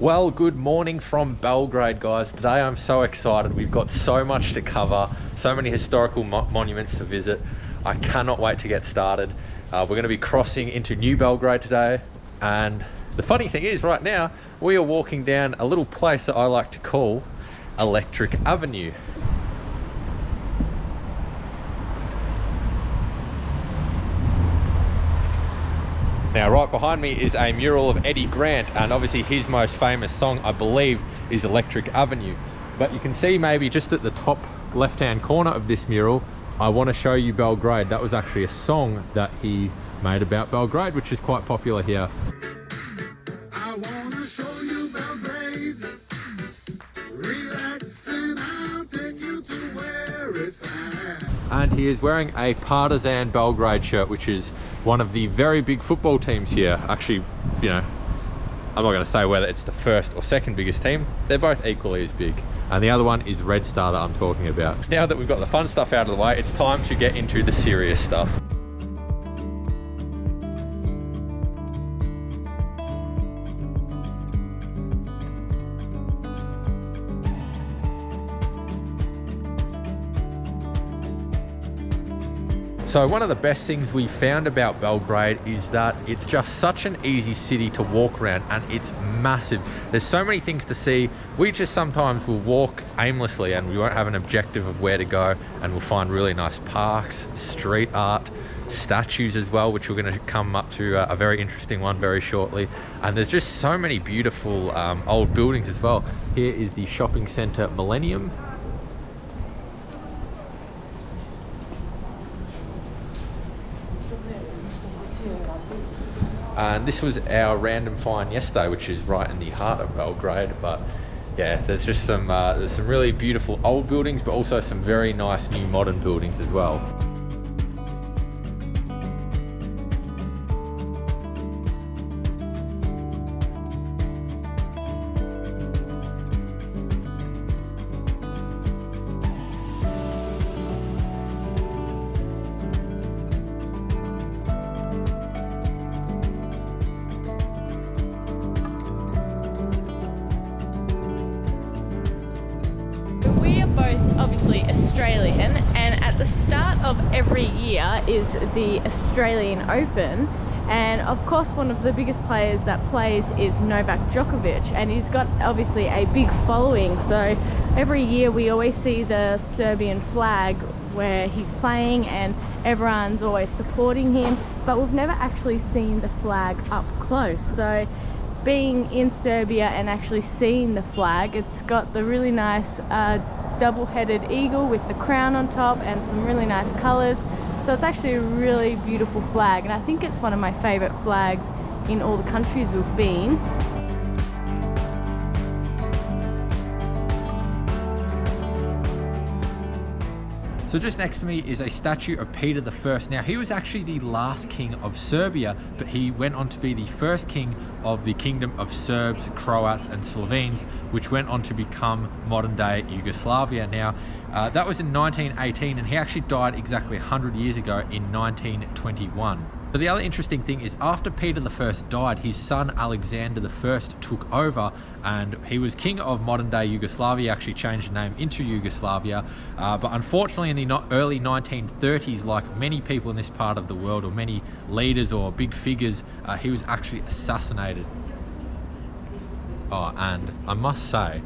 Well, good morning from Belgrade, guys. Today I'm so excited. We've got so much to cover, so many historical monuments to visit. I cannot wait to get started. We're going to be crossing into New Belgrade today, and the funny thing is right now we are walking down a little place that I like to call Electric Avenue. Now, right behind me is a mural of Eddy Grant, and obviously his most famous song, I believe, is Electric Avenue. But you can see maybe just at the top left-hand corner of this mural, I Want to Show You Belgrade. That was actually a song that he made about Belgrade, which is quite popular here. I want to show you Belgrade. Relax and I'll take you to where it's at. And he is wearing a Partizan Belgrade shirt, which is one of the very big football teams here. Actually, you know, I'm not going to say whether it's the first or second biggest team. They're both equally as big. And the other one is Red Star that I'm talking about. Now that we've got the fun stuff out of the way, it's time to get into the serious stuff. So one of the best things we found about Belgrade is that it's just such an easy city to walk around, and it's massive. There's so many things to see. We just sometimes will walk aimlessly and we won't have an objective of where to go, and we'll find really nice parks, street art, statues as well, which we're going to come up to a very interesting one very shortly. And there's just so many beautiful old buildings as well. Here is the shopping centre Millennium. And this was our random find yesterday, which is right in the heart of Belgrade. But yeah, there's just some really beautiful old buildings, but also some very nice new modern buildings as well. We are both obviously Australian, and at the start of every year is the Australian Open, and of course one of the biggest players that plays is Novak Djokovic, and he's got obviously a big following. So every year we always see the Serbian flag where he's playing and everyone's always supporting him, but we've never actually seen the flag up close. So being in Serbia and actually seeing the flag, it's got the really nice double-headed eagle with the crown on top and some really nice colors. So it's actually a really beautiful flag, and I think it's one of my favorite flags in all the countries we've been. So just next to me is a statue of Peter I. Now, he was actually the last king of Serbia, but he went on to be the first king of the Kingdom of Serbs, Croats and Slovenes, which went on to become modern-day Yugoslavia. Now, that was in 1918, and he actually died exactly 100 years ago in 1921. But the other interesting thing is, after Peter I died, his son Alexander I took over, and he was king of modern-day Yugoslavia. He actually changed the name into Yugoslavia, but unfortunately in the early 1930s, like many people in this part of the world, or many leaders or big figures, he was actually assassinated. Oh, and I must say,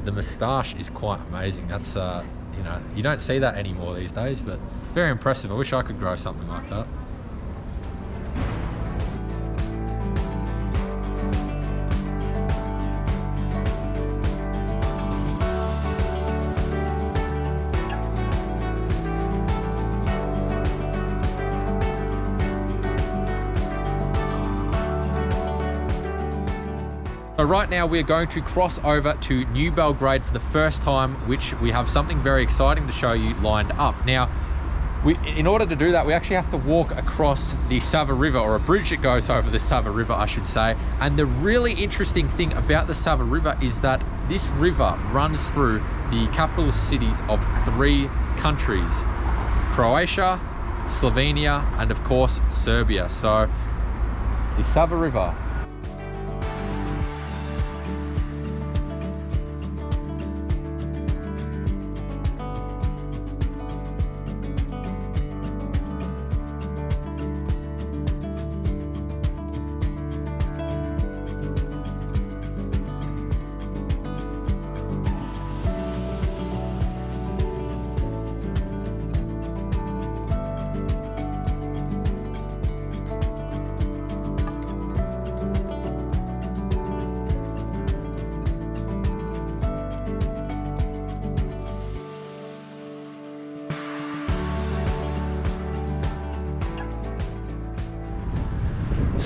the moustache is quite amazing. That's, you know, you don't see that anymore these days, but very impressive. I wish I could grow something like that. So right now we're going to cross over to New Belgrade for the first time, which we have something very exciting to show you lined up. Now, in order to do that, we actually have to walk across the Sava River, or a bridge that goes over the Sava River, I should say. And the really interesting thing about the Sava River is that this river runs through the capital cities of 3 countries: Croatia, Slovenia, and of course Serbia. So the Sava River.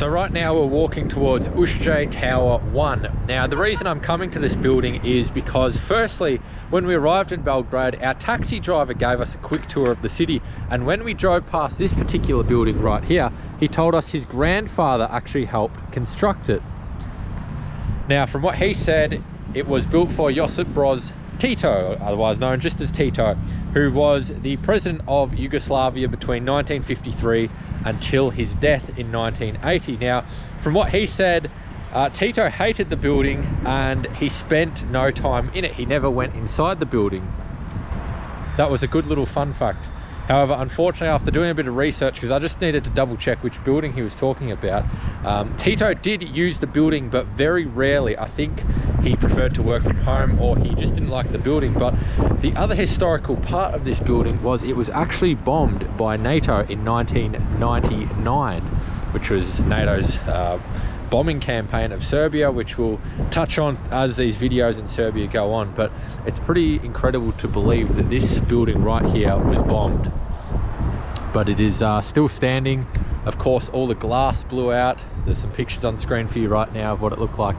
So right now we're walking towards Ušće Tower One. Now the reason I'm coming to this building is because firstly, when we arrived in Belgrade, our taxi driver gave us a quick tour of the city, and when we drove past this particular building right here, he told us his grandfather actually helped construct it. Now from what he said, it was built for Josip Broz Tito, otherwise known just as Tito, who was the president of Yugoslavia between 1953 until his death in 1980. Now, from what he said, Tito hated the building and he spent no time in it. He never went inside the building. That was a good little fun fact. However, unfortunately, after doing a bit of research, because I just needed to double check which building he was talking about, Tito did use the building, but very rarely. I think he preferred to work from home, or he just didn't like the building. But the other historical part of this building was it was actually bombed by NATO in 1999, which was NATO's bombing campaign of Serbia, which we'll touch on as these videos in Serbia go on. But it's pretty incredible to believe that this building right here was bombed, but it is still standing. Of course, all the glass blew out. There's some pictures on screen for you right now of what it looked like.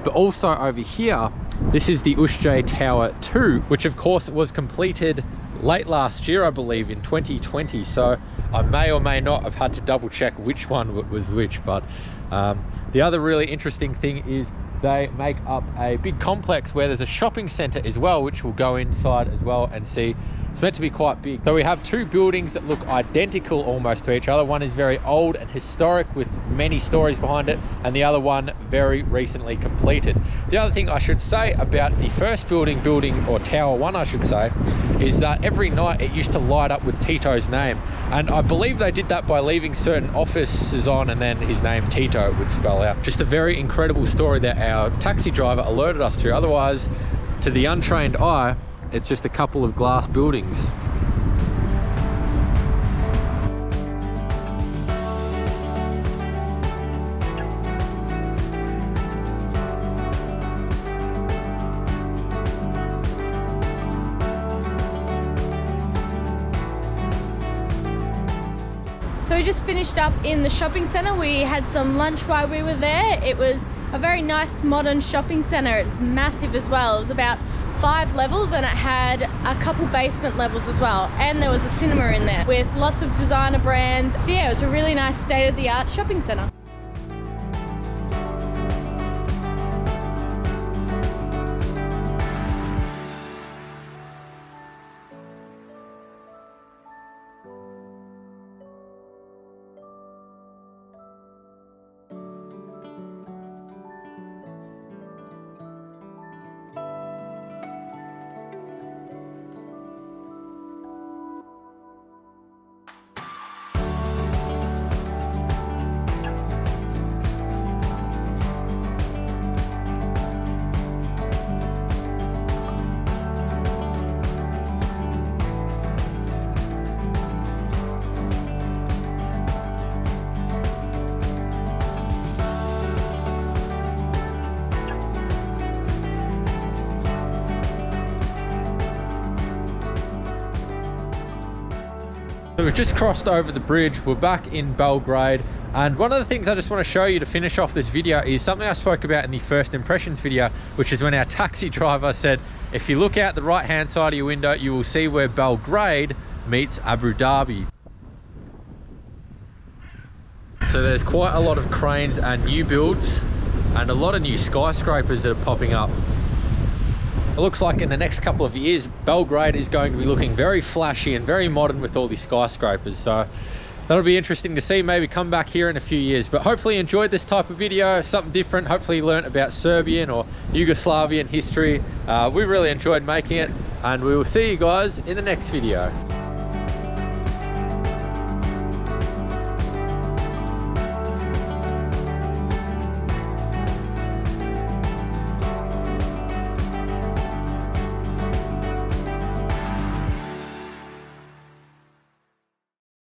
But also over here, this is the Ušće Tower 2, which of course was completed late last year, I believe, in 2020. So I may or may not have had to double check which one was which. But the other really interesting thing is they make up a big complex where there's a shopping center as well, which we'll go inside as well and see. It's meant to be quite big. So we have two buildings that look identical almost to each other. One is very old and historic with many stories behind it, and the other one very recently completed. The other thing I should say about the first building or Tower 1 I should say, is that every night it used to light up with Tito's name, and I believe they did that by leaving certain offices on, and then his name Tito would spell out. Just a very incredible story that our taxi driver alerted us to. Otherwise, to the untrained eye, it's just a couple of glass buildings. So we just finished up in the shopping centre. We had some lunch while we were there. It was a very nice modern shopping centre. It's massive as well. It was about 5 levels, and it had a couple basement levels as well, and there was a cinema in there with lots of designer brands. So yeah, it was a really nice state-of-the-art shopping centre. So we've just crossed over the bridge. We're back in Belgrade, and one of the things I just want to show you to finish off this video is something I spoke about in the first impressions video, which is when our taxi driver said, if you look out the right hand side of your window, you will see where Belgrade meets Abu Dhabi. So there's quite a lot of cranes and new builds and a lot of new skyscrapers that are popping up. It looks like in the next couple of years, Belgrade is going to be looking very flashy and very modern with all these skyscrapers. So that'll be interesting to see. Maybe come back here in a few years. But hopefully you enjoyed this type of video, something different. Hopefully you learned about Serbian or Yugoslavian history. We really enjoyed making it, and we will see you guys in the next video.